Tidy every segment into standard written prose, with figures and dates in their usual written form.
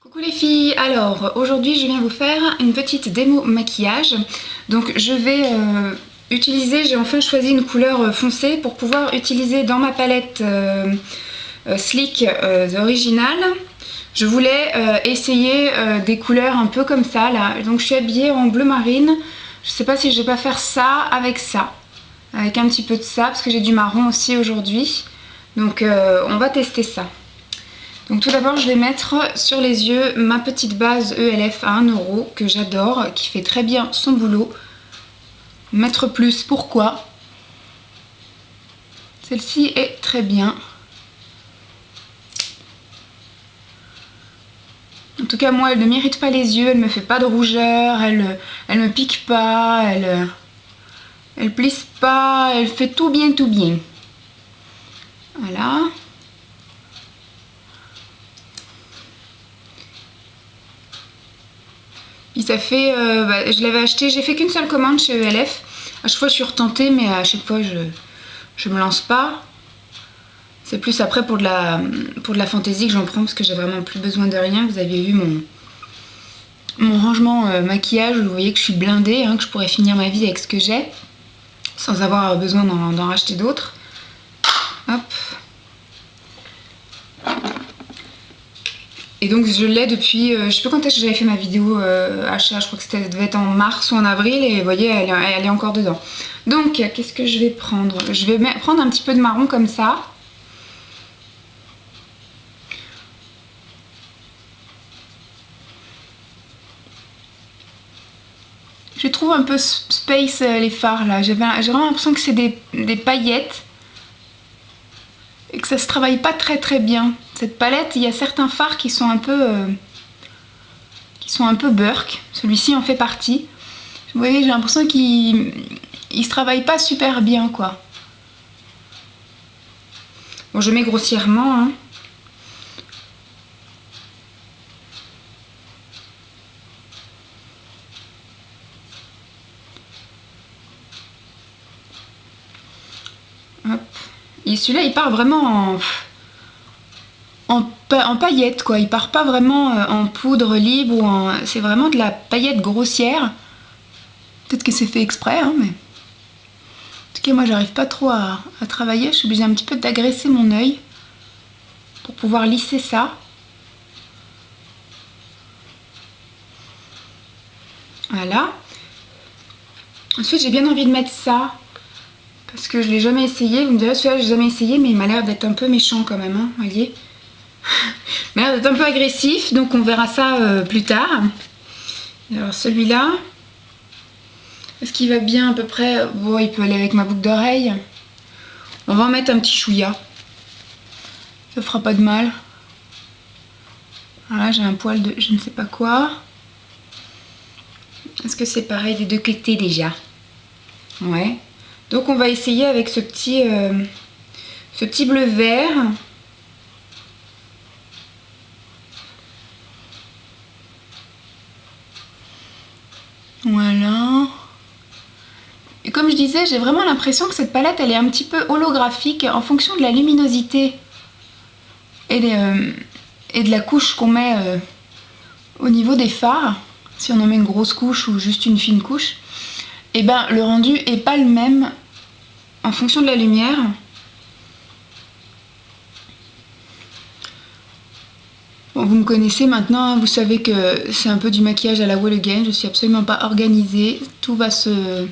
Coucou les filles, alors aujourd'hui je viens vous faire une petite démo maquillage. Donc je vais utiliser, j'ai enfin choisi une couleur foncée pour pouvoir utiliser dans ma palette Sleek originale. Je voulais essayer des couleurs un peu comme ça là, donc je suis habillée en bleu marine. Je sais pas si je vais pas faire ça, avec un petit peu de ça parce que j'ai du marron aussi aujourd'hui. Donc on va tester ça. Donc tout d'abord je vais mettre sur les yeux ma petite base ELF à 1 € que j'adore, qui fait très bien son boulot. Mettre plus, pourquoi? Celle-ci est très bien. En tout cas moi elle ne m'irrite pas les yeux, elle me fait pas de rougeur, elle me pique pas, elle plisse pas, elle fait tout bien tout bien. Voilà. Puis ça fait, je l'avais acheté, j'ai fait qu'une seule commande chez ELF. À chaque fois je suis retentée, mais à chaque fois je me lance pas. C'est plus après pour de la fantaisie que j'en prends parce que j'ai vraiment plus besoin de rien. Vous avez vu mon rangement maquillage, vous voyez que je suis blindée, hein, que je pourrais finir ma vie avec ce que j'ai sans avoir besoin d'en racheter d'autres. Hop. Et donc je l'ai depuis, je sais pas quand est-ce que j'avais fait ma vidéo achat, je crois que ça devait être en mars ou en avril, et vous voyez elle est encore dedans. Donc qu'est-ce que je vais prendre? Je vais prendre un petit peu de marron comme ça. Je trouve un peu space les fards là, j'ai vraiment l'impression que c'est des paillettes et que ça se travaille pas très bien. Cette palette, il y a certains fards qui sont un peu burk, celui-ci en fait partie. Vous voyez, j'ai l'impression qu'il se travaille pas super bien quoi. Bon, je mets grossièrement, hein. Hop. Et celui-là, il part vraiment en paillettes, quoi. Il part pas vraiment en poudre libre ou en... C'est vraiment de la paillette grossière. Peut-être que c'est fait exprès, hein, mais... En tout cas, moi, j'arrive pas trop à travailler. Je suis obligée un petit peu d'agresser mon œil pour pouvoir lisser ça. Voilà. Ensuite, j'ai bien envie de mettre ça. Parce que je l'ai jamais essayé. Vous me direz, celui-là, j'ai jamais essayé, mais il m'a l'air d'être un peu méchant quand même, hein, vous voyez. Il m'a l'air d'être un peu agressif, donc on verra ça plus tard. Alors celui-là, est-ce qu'il va bien à peu près? Bon, il peut aller avec ma boucle d'oreille. On va en mettre un petit chouïa. Ça fera pas de mal. Voilà, j'ai un poil de je ne sais pas quoi. Est-ce que c'est pareil des deux côtés déjà? Ouais. Donc on va essayer avec ce petit bleu vert. Voilà. Et comme je disais, j'ai vraiment l'impression que cette palette, elle est un petit peu holographique en fonction de la luminosité et de la couche qu'on met au niveau des fards. Si on en met une grosse couche ou juste une fine couche, et ben le rendu est pas le même en fonction de la lumière. Bon, vous me connaissez maintenant, vous savez que c'est un peu du maquillage à la wall again. Je suis absolument pas organisée, tout va se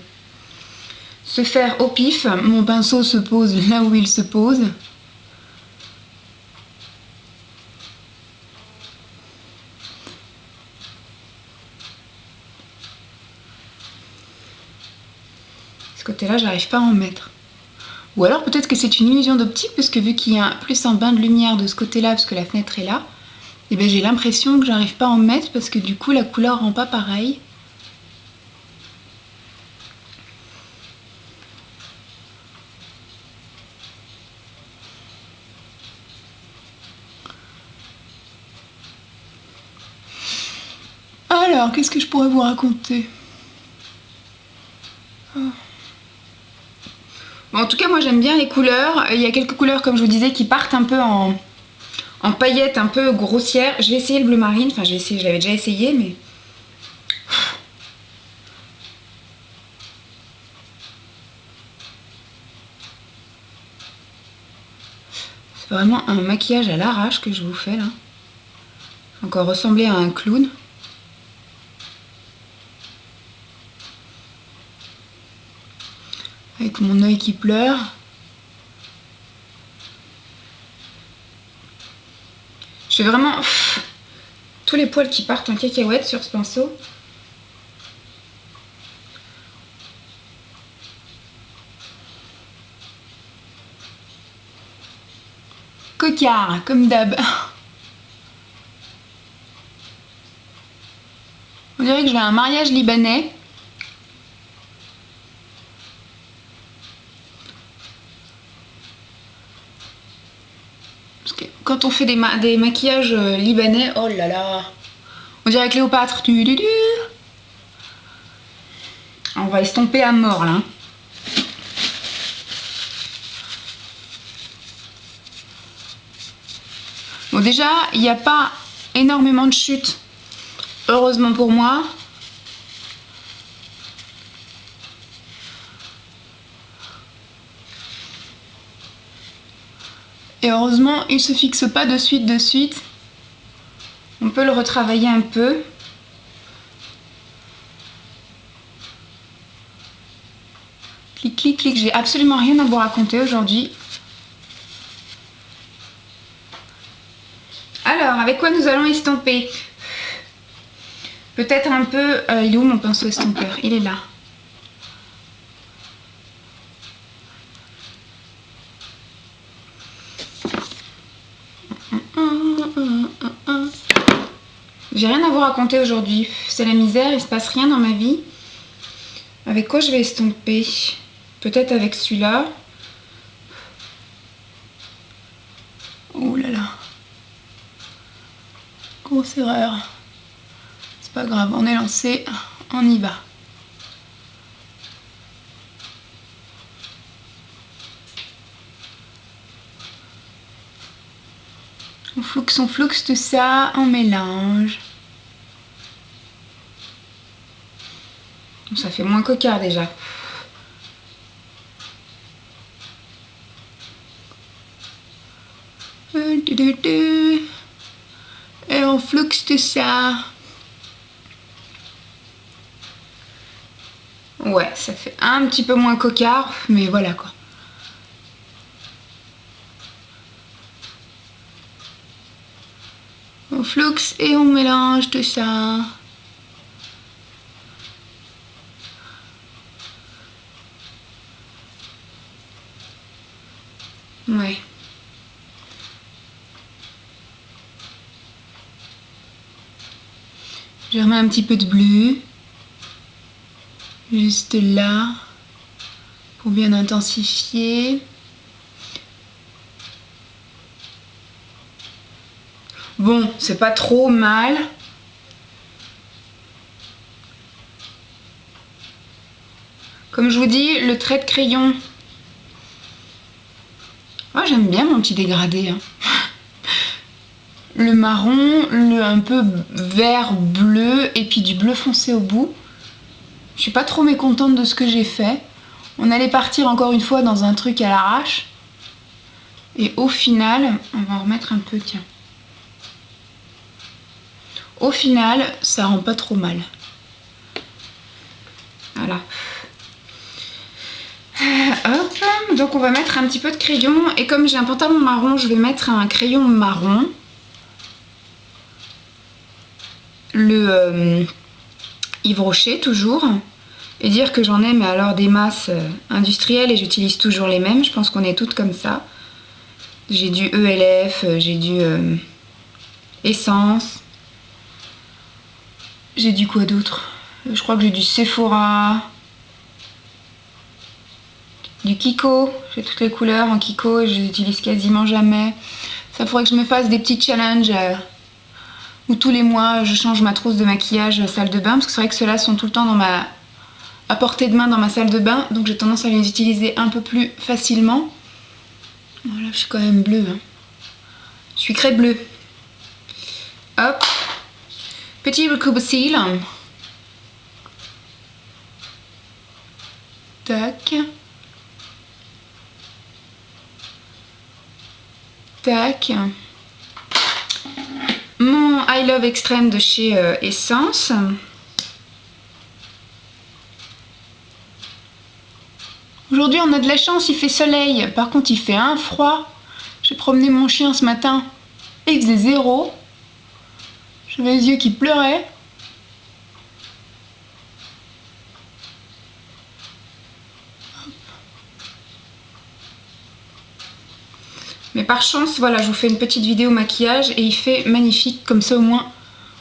faire au pif. Mon pinceau se pose là où il se pose. Ce côté-là, j'arrive pas à en mettre. Ou alors peut-être que c'est une illusion d'optique, parce que vu qu'il y a plus un bain de lumière de ce côté-là, parce que la fenêtre est là, et ben j'ai l'impression que j'arrive pas à en mettre, parce que du coup la couleur rend pas pareil. Alors, qu'est-ce que je pourrais vous raconter? Bon, en tout cas, moi j'aime bien les couleurs. Il y a quelques couleurs, comme je vous disais, qui partent un peu en en paillettes un peu grossières. Je vais essayer le bleu marine, enfin je l'avais déjà essayé, mais... C'est vraiment un maquillage à l'arrache que je vous fais là. Encore ressembler à un clown. Avec mon œil qui pleure. Je fais vraiment tous les poils qui partent en cacahuète sur ce pinceau. Cocard, comme d'hab. On dirait que je vais à un mariage libanais. Parce que quand on fait des maquillages libanais, oh là là, on dirait Cléopâtre. On va estomper à mort là. Bon, déjà, il n'y a pas énormément de chutes, heureusement pour moi. Et heureusement, il ne se fixe pas de suite. On peut le retravailler un peu. Clic, clic, clic. J'ai absolument rien à vous raconter aujourd'hui. Alors, avec quoi nous allons estomper? Peut-être un peu... il est où mon pinceau estompeur? Il est là. J'ai rien à vous raconter aujourd'hui. C'est la misère, il se passe rien dans ma vie. Avec quoi je vais estomper? Peut-être avec celui-là. Oh là là. Grosse erreur. C'est pas grave, on est lancé. On y va. On floxe tout ça, on mélange. Ça fait moins cocard déjà. Et on floxe tout ça. Ouais, ça fait un petit peu moins cocard, mais voilà quoi. On floxe et on mélange tout ça. Ouais. Je remets un petit peu de bleu. Juste là. Pour bien intensifier. Bon, c'est pas trop mal. Comme je vous dis, le trait de crayon. Oh, j'aime bien mon petit dégradé. Hein. Le marron, le un peu vert bleu et puis du bleu foncé au bout. Je suis pas trop mécontente de ce que j'ai fait. On allait partir encore une fois dans un truc à l'arrache. Et au final, on va en remettre un peu, tiens. Au final, ça rend pas trop mal. Voilà. Hop, donc on va mettre un petit peu de crayon. Et comme j'ai un pantalon marron, je vais mettre un crayon marron. Le Yves Rocher, toujours. Et dire que j'en ai, mais alors des masses industrielles et j'utilise toujours les mêmes. Je pense qu'on est toutes comme ça. J'ai du ELF, j'ai du Essence. J'ai du quoi d'autre? Je crois que j'ai du Sephora. Du Kiko. J'ai toutes les couleurs en Kiko et je les utilise quasiment jamais. Ça pourrait que je me fasse des petits challenges où tous les mois je change ma trousse de maquillage salle de bain. Parce que c'est vrai que ceux-là sont tout le temps à portée de main dans ma salle de bain. Donc j'ai tendance à les utiliser un peu plus facilement. Voilà, je suis quand même bleue. Hein. sucré bleu. Hop. Petit recoupe-cils. Tac. Tac. Mon I Love Extreme de chez Essence. Aujourd'hui on a de la chance, il fait soleil. Par contre il fait un froid. J'ai promené mon chien ce matin et il faisait 0. J'avais les yeux qui pleuraient. Mais par chance, voilà, je vous fais une petite vidéo maquillage et il fait magnifique, comme ça au moins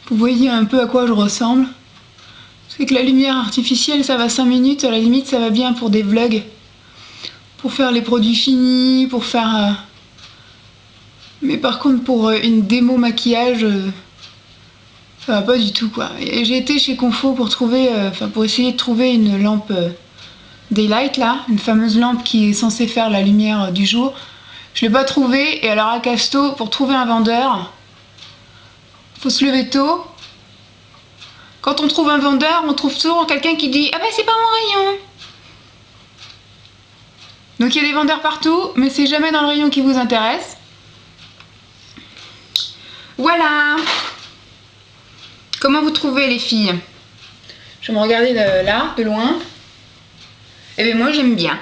vous voyez un peu à quoi je ressemble. C'est que la lumière artificielle ça va 5 minutes, à la limite ça va bien pour des vlogs, pour faire les produits finis, pour faire... Mais par contre pour une démo maquillage, ça va pas du tout quoi. Et j'ai été chez Confo pour trouver, pour essayer de trouver une lampe Daylight là, une fameuse lampe qui est censée faire la lumière du jour. Je l'ai pas trouvé et alors à Casto, pour trouver un vendeur, faut se lever tôt. Quand on trouve un vendeur, on trouve toujours quelqu'un qui dit « Ah ben c'est pas mon rayon !» Donc il y a des vendeurs partout, mais c'est jamais dans le rayon qui vous intéresse. Voilà. Comment vous trouvez les filles? Je vais me regarder là, de loin. Et bien moi j'aime bien.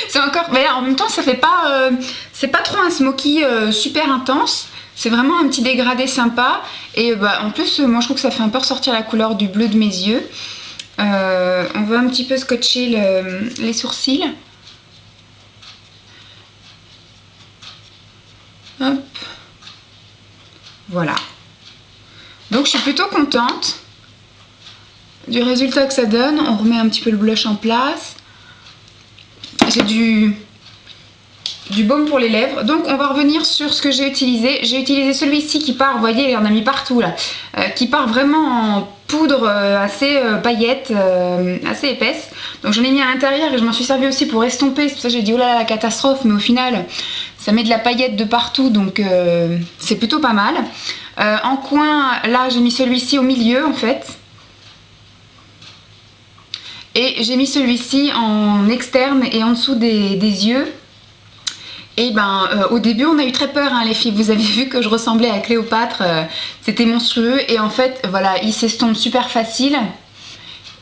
C'est encore, mais en même temps ça fait pas, c'est pas trop un smoky super intense. C'est vraiment un petit dégradé sympa. Et bah, en plus moi je trouve que ça fait un peu ressortir la couleur du bleu de mes yeux. On va un petit peu scotcher les sourcils. Hop. Voilà. Donc je suis plutôt contente du résultat que ça donne. On remet un petit peu le blush en place. J'ai du baume pour les lèvres. Donc on va revenir sur ce que j'ai utilisé. J'ai utilisé celui-ci qui part, vous voyez, il en a mis partout là, qui part vraiment en poudre assez paillette, assez épaisse. Donc j'en ai mis à l'intérieur et je m'en suis servi aussi pour estomper. C'est pour ça que j'ai dit oh là là la catastrophe, mais au final ça met de la paillette de partout, donc c'est plutôt pas mal. En coin, là j'ai mis celui-ci au milieu en fait. Et j'ai mis celui-ci en externe et en dessous des yeux. Et ben au début on a eu très peur hein, les filles, vous avez vu que je ressemblais à Cléopâtre, c'était monstrueux et en fait voilà il s'estompe super facile.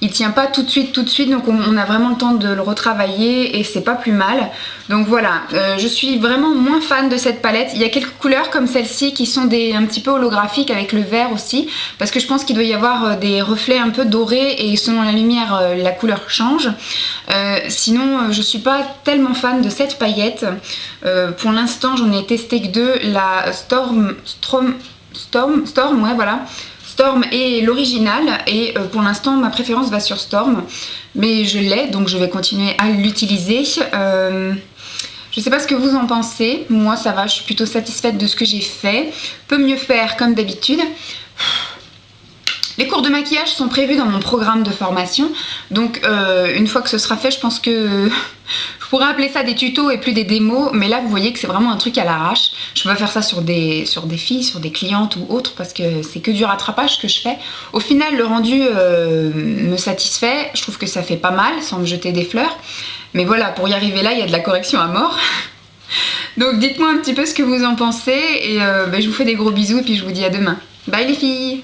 Il tient pas tout de suite donc on a vraiment le temps de le retravailler et c'est pas plus mal. Donc voilà, je suis vraiment moins fan de cette palette. Il y a quelques couleurs comme celle-ci qui sont un petit peu holographiques avec le vert aussi, parce que je pense qu'il doit y avoir des reflets un peu dorés et selon la lumière la couleur change. Sinon je suis pas tellement fan de cette paillette. Pour l'instant j'en ai testé que deux, la Storm, ouais voilà. Storm est l'original et pour l'instant ma préférence va sur Storm, mais je l'ai donc je vais continuer à l'utiliser. Je sais pas ce que vous en pensez, moi ça va, je suis plutôt satisfaite de ce que j'ai fait, peut mieux faire comme d'habitude. Les cours de maquillage sont prévus dans mon programme de formation, donc une fois que ce sera fait je pense que je pourrais appeler ça des tutos et plus des démos, mais là vous voyez que c'est vraiment un truc à l'arrache. Je peux pas faire ça sur des filles, sur des clientes ou autres parce que c'est que du rattrapage que je fais. Au final le rendu me satisfait, je trouve que ça fait pas mal sans me jeter des fleurs, mais voilà, pour y arriver là il y a de la correction à mort. Donc dites-moi un petit peu ce que vous en pensez et je vous fais des gros bisous et puis je vous dis à demain. Bye les filles!